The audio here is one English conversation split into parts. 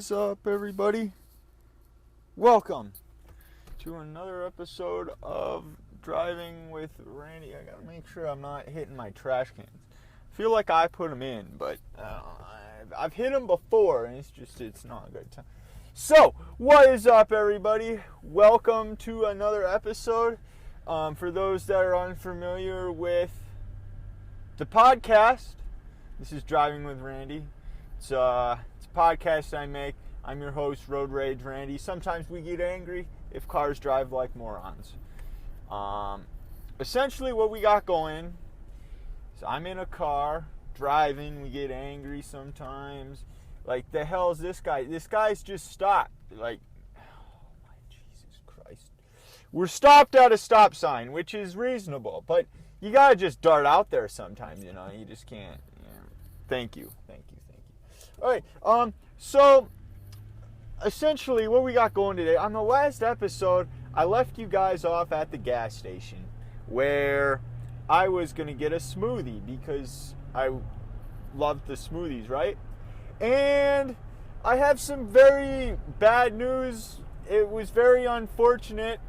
is up, everybody? Welcome to another episode of Driving with Randy. I gotta make sure I'm not hitting my trash cans. I feel like I put them in, but I've hit them before, and it's not a good time. So, what is up, everybody? Welcome to another episode. For those that are unfamiliar with the podcast, this is Driving with Randy. It's a podcast I make. I'm your host, Road Rage Randy. Sometimes we get angry if cars drive like morons. Essentially what we got going is I'm in a car, driving, we get angry sometimes. Like, the hell is this guy? This guy's just stopped. Like, oh my Jesus Christ. We're stopped at a stop sign, which is reasonable, but you gotta just dart out there sometimes, you know. You just can't. Thank you. Alright, so essentially what we got going today, on the last episode, I left you guys off at the gas station where I was going to get a smoothie because I love the smoothies, right? And I have some very bad news. It was very unfortunate.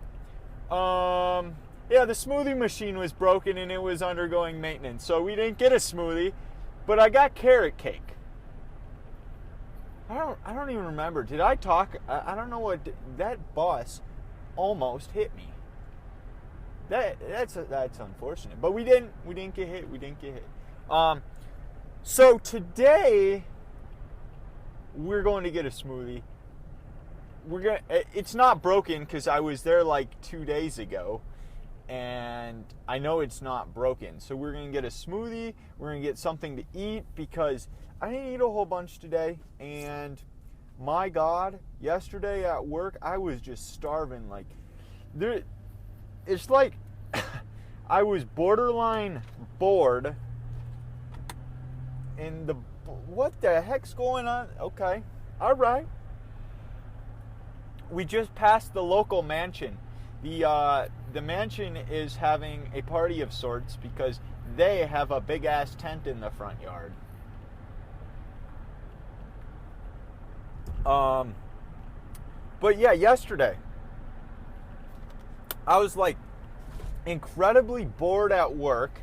The smoothie machine was broken and it was undergoing maintenance, so we didn't get a smoothie, but I got carrot cake. I don't even remember. Did I talk? I don't know what. That bus almost hit me. That's unfortunate. But we didn't get hit. So today we're going to get a smoothie. It's not broken because I was there like 2 days ago, and I know it's not broken. So we're gonna get a smoothie. We're gonna get something to eat because I didn't eat a whole bunch today, and my God, yesterday at work, I was just starving. Like, it's like I was borderline bored, and what the heck's going on? Okay, all right. We just passed the local mansion. The mansion is having a party of sorts because they have a big-ass tent in the front yard. But yeah, yesterday I was like incredibly bored at work,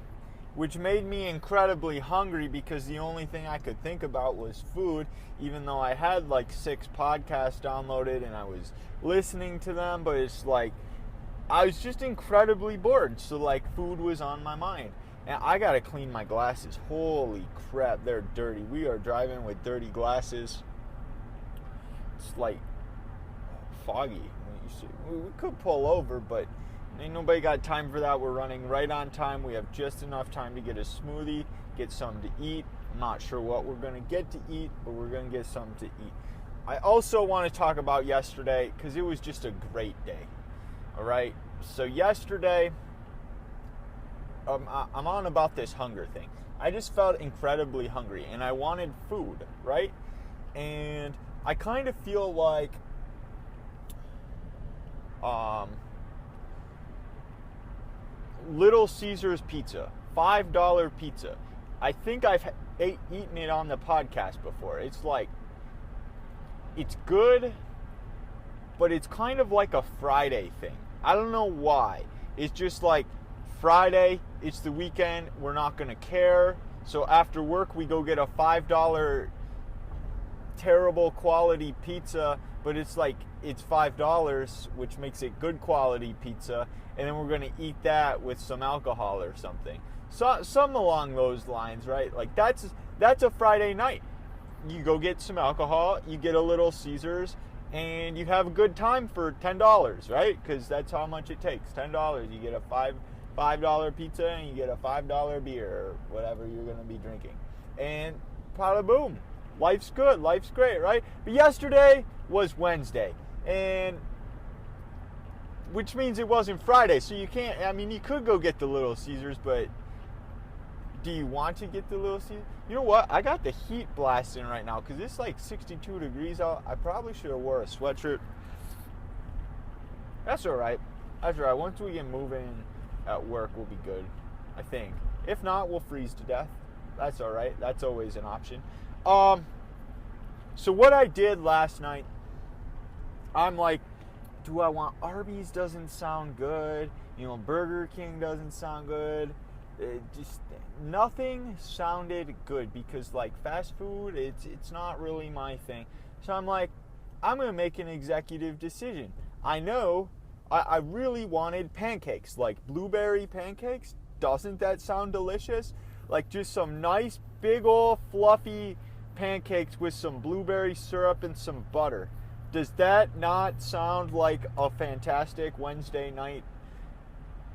which made me incredibly hungry because the only thing I could think about was food, even though I had like 6 podcasts downloaded and I was listening to them, but it's like I was just incredibly bored, so like food was on my mind. And I gotta clean my glasses. Holy crap, they're dirty. We are driving with dirty glasses. It's like foggy. We could pull over, but ain't nobody got time for that. We're running right on time. We have just enough time to get a smoothie, get something to eat. I'm not sure what we're going to get to eat, but we're going to get something to eat. I also want to talk about yesterday because it was just a great day. All right? So yesterday, I'm on about this hunger thing. I just felt incredibly hungry, and I wanted food, right? And I kind of feel like Little Caesars pizza, $5 pizza. I think I've eaten it on the podcast before. It's like, it's good, but it's kind of like a Friday thing. I don't know why. It's just like Friday, it's the weekend, we're not going to care. So after work, we go get a $5 terrible quality pizza, but it's like it's $5, which makes it good quality pizza, and then we're gonna eat that with some alcohol or something. So some along those lines, right? Like that's a Friday night. You go get some alcohol, you get a Little Caesars, and you have a good time for $10, right? Because that's how much it takes. $10. You get a $5 pizza and you get a $5 beer or whatever you're gonna be drinking, and pada boom. Life's good, life's great, right? But yesterday was Wednesday, and which means it wasn't Friday, so you can't, I mean, you could go get the Little Caesars, but do you want to get the Little Caesars? You know what? I got the heat blasting right now, because it's like 62 degrees out. I probably should have wore a sweatshirt. That's all right. Once we get moving at work, we'll be good, I think. If not, we'll freeze to death. That's all right. That's always an option. So what I did last night, I'm like, do I want Arby's? Doesn't sound good. Burger King doesn't sound good. Just nothing sounded good because like fast food, it's not really my thing. So I'm like, I'm gonna make an executive decision. I know I really wanted pancakes, like blueberry pancakes. Doesn't that sound delicious? Like just some nice big old fluffy pancakes with some blueberry syrup and some butter. Does that not sound like a fantastic Wednesday night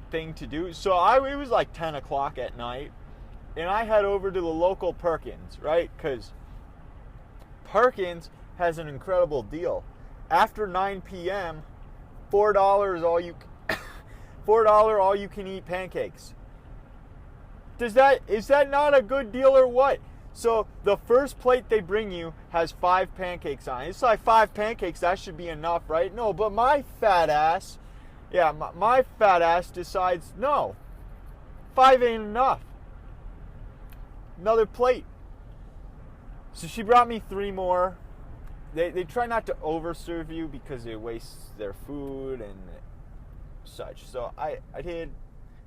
thing to do? So it was like 10 o'clock at night, and I head over to the local Perkins, right? Because Perkins has an incredible deal. After 9 p.m., $4 all you $4 all you can eat pancakes. Is that not a good deal or what? So the first plate they bring you has 5 pancakes on it. It's like 5 pancakes, that should be enough, right? No, but my fat ass decides, no, 5 ain't enough. Another plate. So she brought me 3 more. They try not to overserve you because it wastes their food and such. So I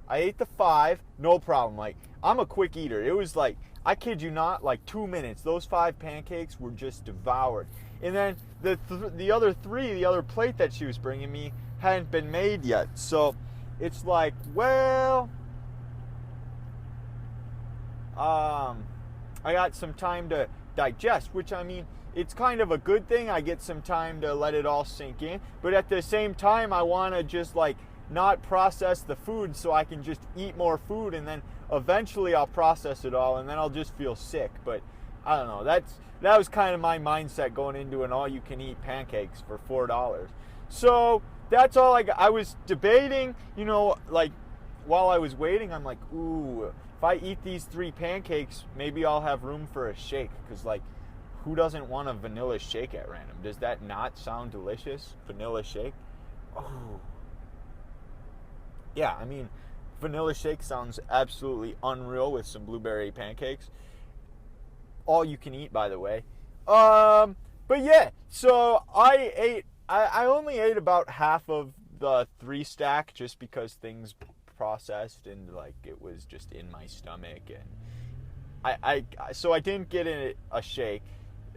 ate the 5, no problem. Like, I'm a quick eater. It was like, I kid you not, like 2 minutes. Those 5 pancakes were just devoured. And then the other 3, the other plate that she was bringing me hadn't been made yet. So it's like, well, I got some time to digest, which I mean, it's kind of a good thing. I get some time to let it all sink in. But at the same time, I want to just like not process the food so I can just eat more food, and then eventually I'll process it all and then I'll just feel sick. But I don't know. That was kind of my mindset going into an all-you-can-eat pancakes for $4. So that's all I was debating, like while I was waiting, I'm like, ooh, if I eat these 3 pancakes, maybe I'll have room for a shake. Because like, who doesn't want a vanilla shake at random? Does that not sound delicious? Vanilla shake? Oh. Yeah, I mean, vanilla shake sounds absolutely unreal with some blueberry pancakes. All you can eat, by the way. But yeah, so I only ate about half of the 3 stack just because things processed and like it was just in my stomach, and so I didn't get a shake.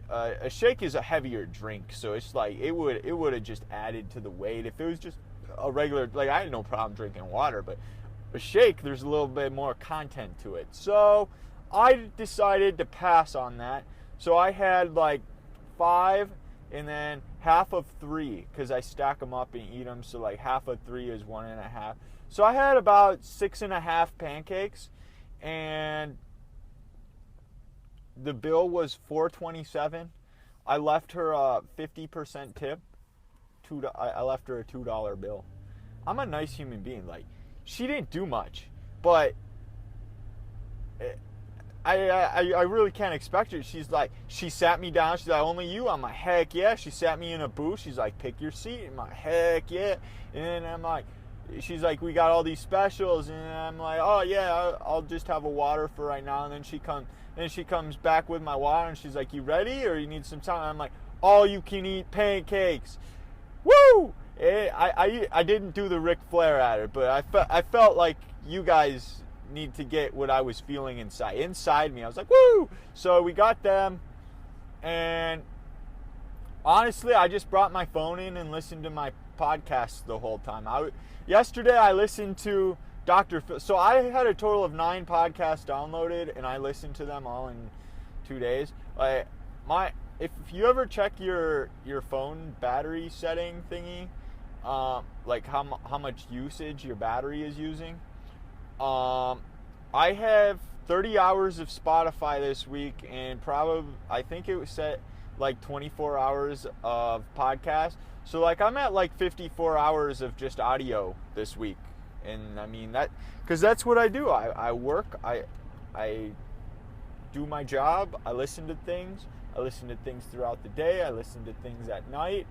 A shake is a heavier drink, so it's like it would have just added to the weight if it was just a regular, like I had no problem drinking water, but a shake, there's a little bit more content to it. So I decided to pass on that. So I had like 5 and then half of 3 because I stack them up and eat them. So like half of 3 is 1.5. So I had about 6.5 pancakes, and the bill was $4.27. I left her a 50% tip. I left her a $2 bill. I'm a nice human being. Like, she didn't do much, but I really can't expect her. She's like, she sat me down. She's like, only you? I'm like, heck yeah. She sat me in a booth. She's like, pick your seat. I'm like, heck yeah. And then I'm like, she's like, we got all these specials, and I'm like, oh yeah, I'll just have a water for right now. And then she comes back with my water, and she's like, you ready or you need some time? I'm like, all you can eat pancakes. Woo! I didn't do the Ric Flair at her, but I felt like you guys need to get what I was feeling inside me. I was like, woo! So we got them, and honestly, I just brought my phone in and listened to my podcast the whole time. Yesterday I listened to Dr. Phil. So I had a total of 9 podcasts downloaded, and I listened to them all in 2 days. If you ever check your phone battery setting thingy, like how much usage your battery is using, I have 30 hours of Spotify this week, and I think it was set like 24 hours of podcast. So like I'm at like 54 hours of just audio this week. And I mean that, because that's what I do. I work, I do my job, I listen to things throughout the day, I listen to things at night.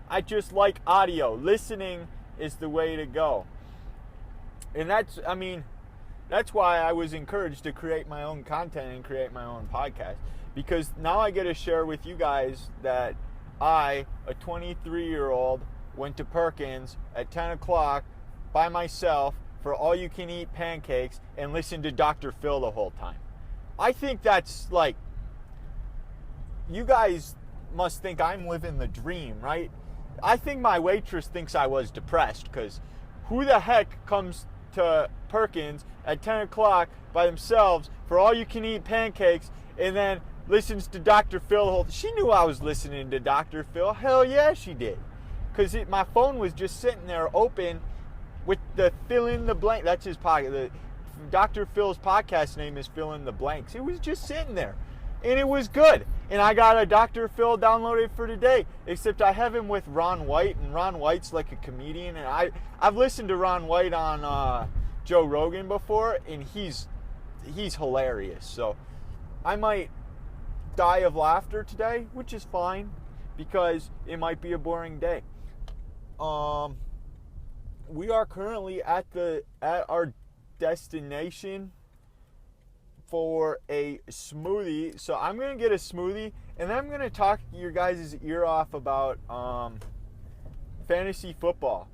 I just like audio. Listening is the way to go. And that's why I was encouraged to create my own content and create my own podcast. because now I get to share with you guys that I, a 23-year-old, went to Perkins at 10 o'clock by myself for all-you-can-eat pancakes and listened to Dr. Phil the whole time. I think that's like, you guys must think I'm living the dream, right? I think my waitress thinks I was depressed, because who the heck comes to Perkins at 10 o'clock by themselves for all-you-can-eat pancakes and then listens to Dr. Phil the whole time? She knew I was listening to Dr. Phil. Hell yeah, she did. Because my phone was just sitting there open with the fill in the blank. That's his podcast. Dr. Phil's podcast name is Fill in the Blanks. It was just sitting there. And it was good. And I got a Dr. Phil downloaded for today. Except I have him with Ron White. And Ron White's like a comedian. And I've listened to Ron White on Joe Rogan before. And he's hilarious. So I might die of laughter today, which is fine, because it might be a boring day. We are currently at our destination for a smoothie. So I'm gonna get a smoothie, and then I'm gonna talk your guys' ear off about fantasy football.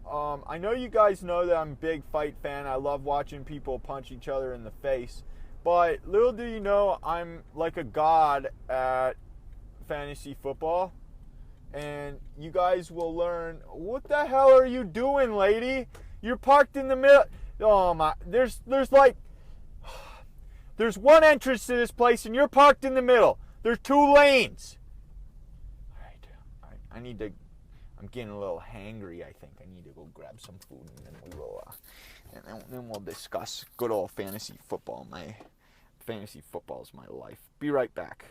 I know you guys know that I'm a big fight fan. I love watching people punch each other in the face. But little do you know, I'm like a god at fantasy football. And you guys will learn, what the hell are you doing, lady? You're parked in the middle. Oh my, there's one entrance to this place and you're parked in the middle. There's 2 lanes. All right, I'm getting a little hangry, I think. I need to go grab some food, and then we will, then we'll discuss good old fantasy football. Fantasy football is my life. Be right back.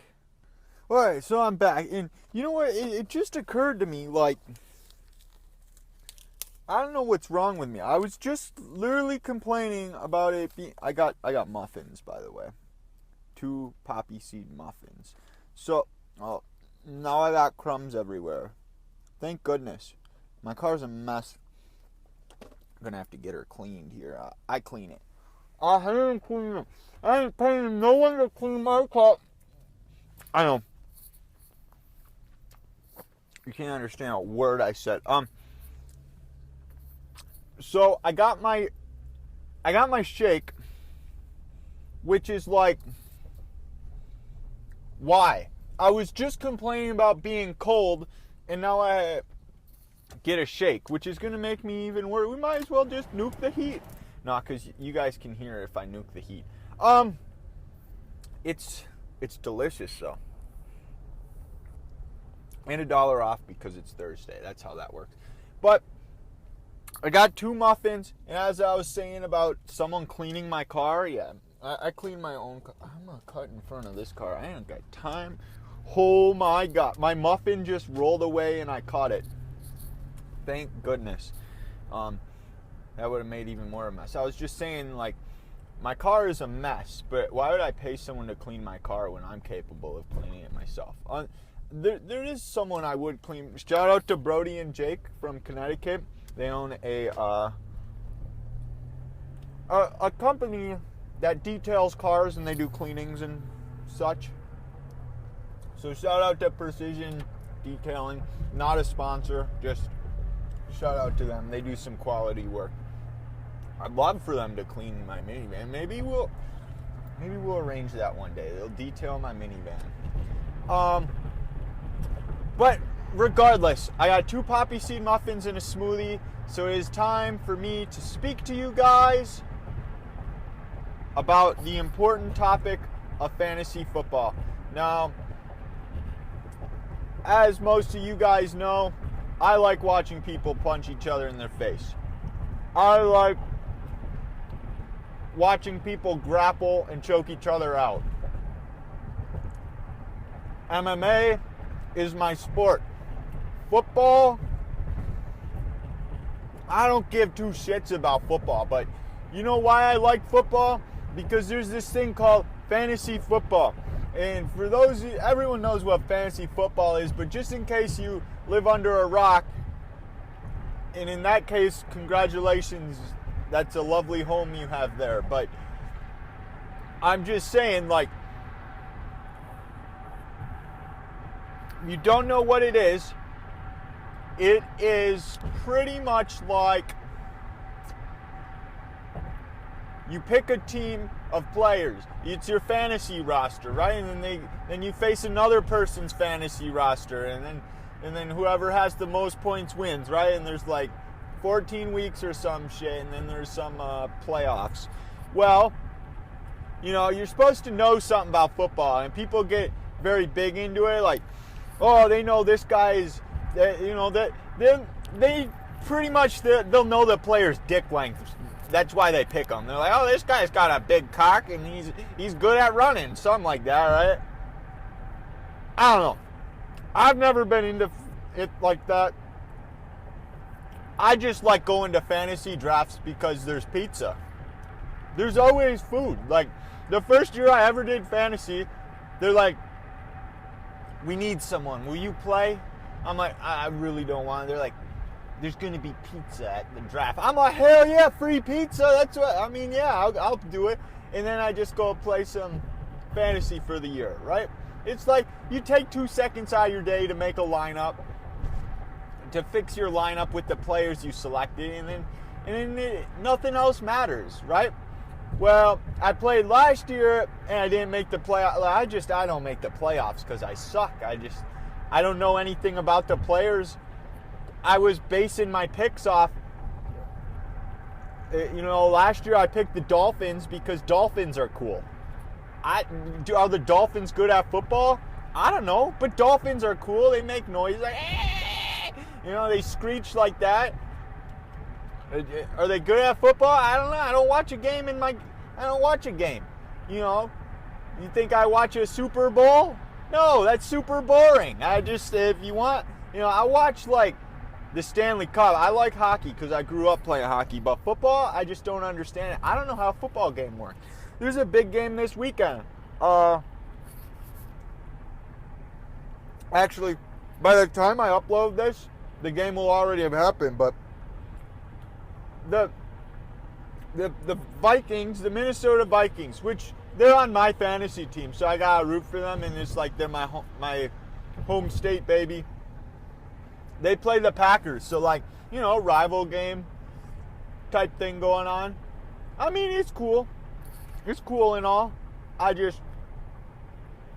All right, so I'm back, and you know what? It just occurred to me, like, I don't know what's wrong with me. I was just literally complaining about it being. I got muffins, by the way, 2 poppy seed muffins. So, now I got crumbs everywhere. Thank goodness. My car's a mess. I'm gonna have to get her cleaned here. I clean it. I didn't clean it. I ain't paying no one to clean my car. I know. You can't understand a word I said. So I got my shake, which is like, why? I was just complaining about being cold, and now I get a shake, which is gonna make me even worse. We might as well just nuke the heat. No, because you guys can hear it if I nuke the heat. It's delicious though. And $1 off because it's Thursday. That's how that works. But I got 2 muffins, and as I was saying about someone cleaning my car, yeah, I clean my own car. I'm gonna cut in front of this car. I ain't got time. Oh my God, my muffin just rolled away and I caught it. Thank goodness. That would have made even more of a mess. I was just saying, like, my car is a mess, but why would I pay someone to clean my car when I'm capable of cleaning it myself? There is someone I would clean. Shout out to Brody and Jake from Connecticut. They own a company that details cars, and they do cleanings and such. So shout out to Precision Detailing. Not a sponsor, just shout out to them. They do some quality work. I'd love for them to clean my minivan. Maybe we'll arrange that one day. They'll detail my minivan. But regardless, I got 2 poppy seed muffins and a smoothie, so it is time for me to speak to you guys about the important topic of fantasy football. Now, as most of you guys know, I like watching people punch each other in their face. I like watching people grapple and choke each other out. MMA is my sport. Football, I don't give 2 shits about football, but you know why I like football? Because there's this thing called fantasy football. And for those, everyone knows what fantasy football is, but just in case you live under a rock, and in that case, congratulations, that's a lovely home you have there. But I'm just saying, like, you don't know what it is pretty much like you pick a team of players. It's your fantasy roster, right? And then you face another person's fantasy roster, and then whoever has the most points wins, right? And there's like 14 weeks or some shit, and then there's some playoffs. Well, you're supposed to know something about football, and people get very big into it, like, oh, they know this guy is, they pretty much, they'll know the player's dick length. That's why they pick him. They're like, oh, this guy's got a big cock, and he's good at running, something like that, right? I don't know. I've never been into it like that. I just like going to fantasy drafts because there's pizza. There's always food. Like, the first year I ever did fantasy, they're like, we need someone. Will you play? I'm like, I really don't want it. They're like, there's going to be pizza at the draft. I'm like, hell yeah, free pizza. That's what, I'll do it. And then I just go play some fantasy for the year, right? It's like you take 2 seconds out of your day to make a lineup, to fix your lineup with the players you selected, and then nothing else matters, right? Well, I played last year and I didn't make the playoffs. I don't make the playoffs because I suck. I don't know anything about the players. I was basing my picks off, last year I picked the Dolphins because Dolphins are cool. Are the Dolphins good at football? I don't know, but Dolphins are cool. They make noise like, they screech like that. Are they good at football? I don't know. I don't watch a game You think I watch a Super Bowl? No, that's super boring. If you want, I watch like the Stanley Cup. I like hockey because I grew up playing hockey, but football, I just don't understand it. I don't know how a football game works. There's a big game this weekend. Actually, by the time I upload this, the game will already have happened, but the Vikings, the Minnesota Vikings, which they're on my fantasy team, so I gotta root for them, and it's like they're my home state, baby. They play the Packers, so like, rival game type thing going on. I mean, it's cool. It's cool and all.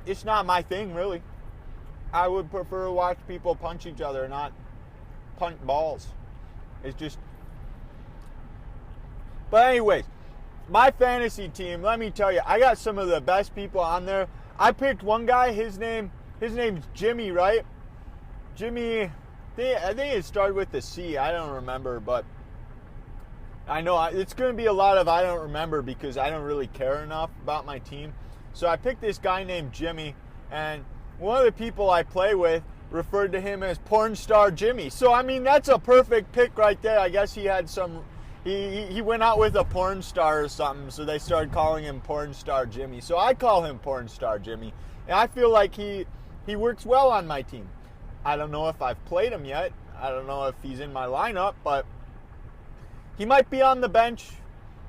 It's not my thing, really. I would prefer to watch people punch each other, not punt balls. It's just... But anyways, my fantasy team, let me tell you, I got some of the best people on there. I picked one guy, his name's Jimmy, right? Jimmy, I think it started with a C. I don't remember, but I know it's going to be a lot of I don't remember because I don't really care enough about my team. So I picked this guy named Jimmy, and one of the people I play with referred to him as Porn Star Jimmy. So, I mean, that's a perfect pick right there. I guess he had some... He went out with a porn star or something, so they started calling him Porn Star Jimmy. So I call him Porn Star Jimmy. And I feel like he works well on my team. I don't know if I've played him yet. I don't know if he's in my lineup, but he might be on the bench,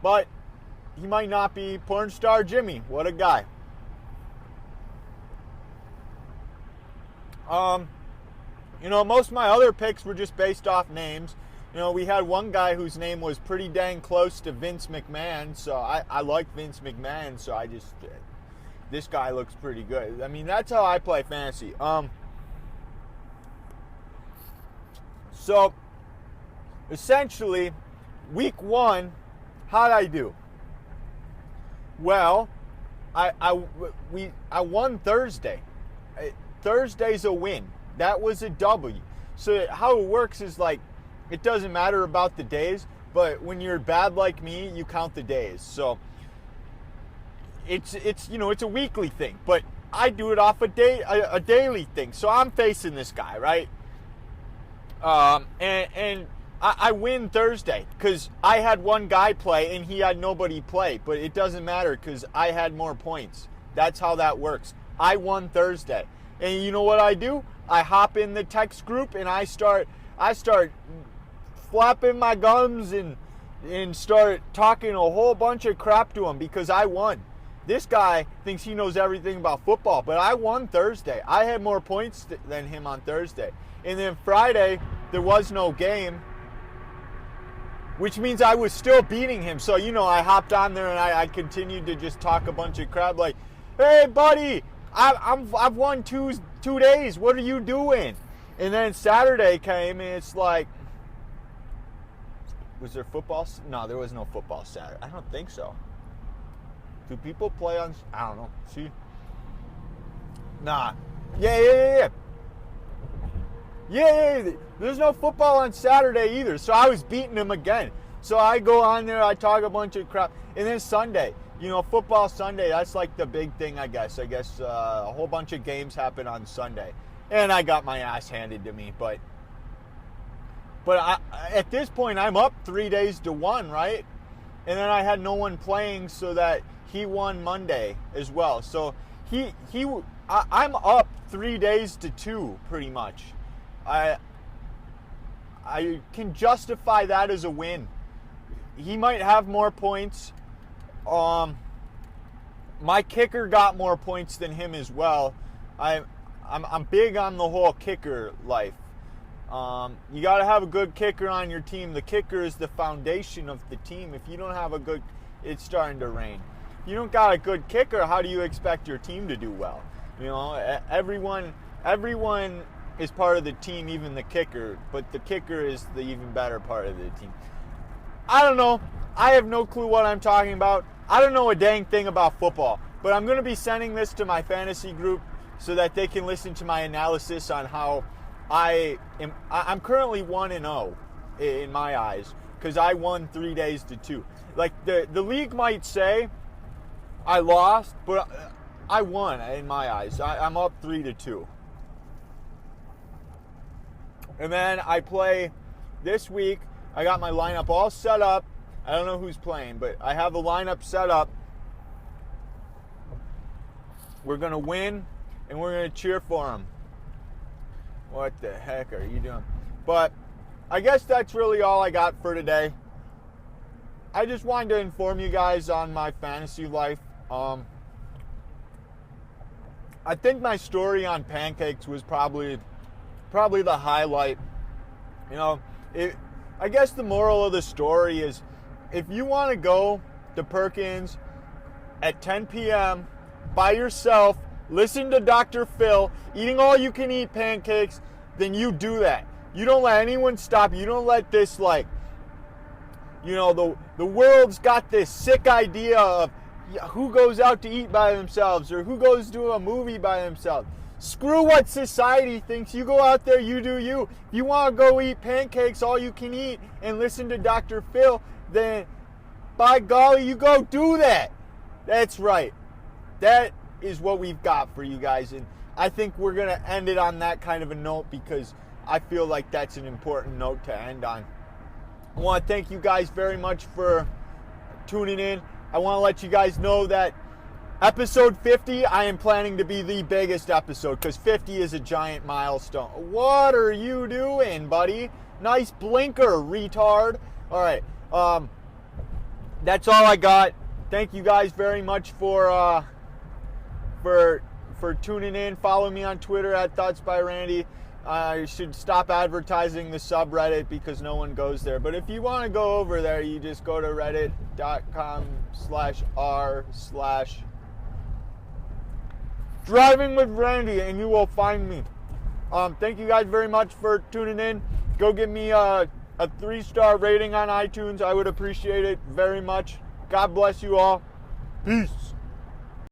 but he might not be. Porn Star Jimmy. What a guy. Most of my other picks were just based off names. We had one guy whose name was pretty dang close to Vince McMahon, so I like Vince McMahon, so this guy looks pretty good. I mean, that's how I play fantasy. So, essentially, week 1, how'd I do? Well, I won Thursday. Thursday's a win. That was a W. So how it works is like, it doesn't matter about the days, but when you're bad like me, you count the days. So it's a weekly thing, but I do it off a daily thing. So I'm facing this guy, right? And I win Thursday because I had one guy play and he had nobody play, but it doesn't matter because I had more points. That's how that works. I won Thursday. And you know what I do? I hop in the text group and I start flapping my gums and start talking a whole bunch of crap to them because I won. This guy thinks he knows everything about football, but I won Thursday. I had more points than him on Thursday. And then Friday, there was no game, which means I was still beating him. So, I hopped on there and I continued to just talk a bunch of crap like, hey, buddy, I've won two days. What are you doing? And then Saturday came and it's like, was there football? No, there was no football Saturday. I don't think so. Do people play on? I don't know. See? Nah. Yeah. Yeah. There's no football on Saturday either. So I was beating him again. So I go on there, I talk a bunch of crap. And then Sunday, football Sunday, that's like the big thing, I guess. I guess a whole bunch of games happen on Sunday. And I got my ass handed to me. But at this point, I'm up 3 days to 1, right? And then I had no one playing, so that he won Monday as well. So I'm up 3 days to 2, pretty much. I can justify that as a win. He might have more points. My kicker got more points than him as well. I'm big on the whole kicker life. You got to have a good kicker on your team. The kicker is the foundation of the team. If you don't have a good, it's starting to rain. If you don't got a good kicker, how do you expect your team to do well? Everyone is part of the team, even the kicker, but the kicker is the even better part of the team. I don't know. I have no clue what I'm talking about. I don't know a dang thing about football, but I'm going to be sending this to my fantasy group so that they can listen to my analysis on how I'm currently 1-0 in my eyes because I won 3 days to 2. Like the league might say I lost, but I won in my eyes. I'm up 3-2. And then I play this week. I got my lineup all set up. I don't know who's playing, but I have the lineup set up. We're going to win, and we're going to cheer for them. What the heck are you doing? But I guess that's really all I got for today. I just wanted to inform you guys on my fantasy life. I think my story on Pancakes was probably the highlight. I guess the moral of the story is if you want to go to Perkins at 10 p.m. by yourself, listen to Dr. Phil, eating all you can eat pancakes, then you do that. You don't let anyone stop you. You don't let this the world's got this sick idea of who goes out to eat by themselves or who goes to a movie by themselves. Screw what society thinks. You go out there, you do you. If you want to go eat pancakes all you can eat and listen to Dr. Phil, then by golly, you go do that. That's right. That is what we've got for you guys. And I think we're going to end it on that kind of a note because I feel like that's an important note to end on. I want to thank you guys very much for tuning in. I want to let you guys know that episode 50, I am planning to be the biggest episode because 50 is a giant milestone. What are you doing, buddy? Nice blinker, retard. All right. That's all I got. Thank you guys very much for tuning in. Follow me on Twitter at Thoughts by Randy. I should stop advertising the subreddit because no one goes there. But if you want to go over there, you just go to reddit.com/r/driving with Randy and you will find me. Thank you guys very much for tuning in. Go give me a 3-star rating on iTunes. I would appreciate it very much. God bless you all. Peace.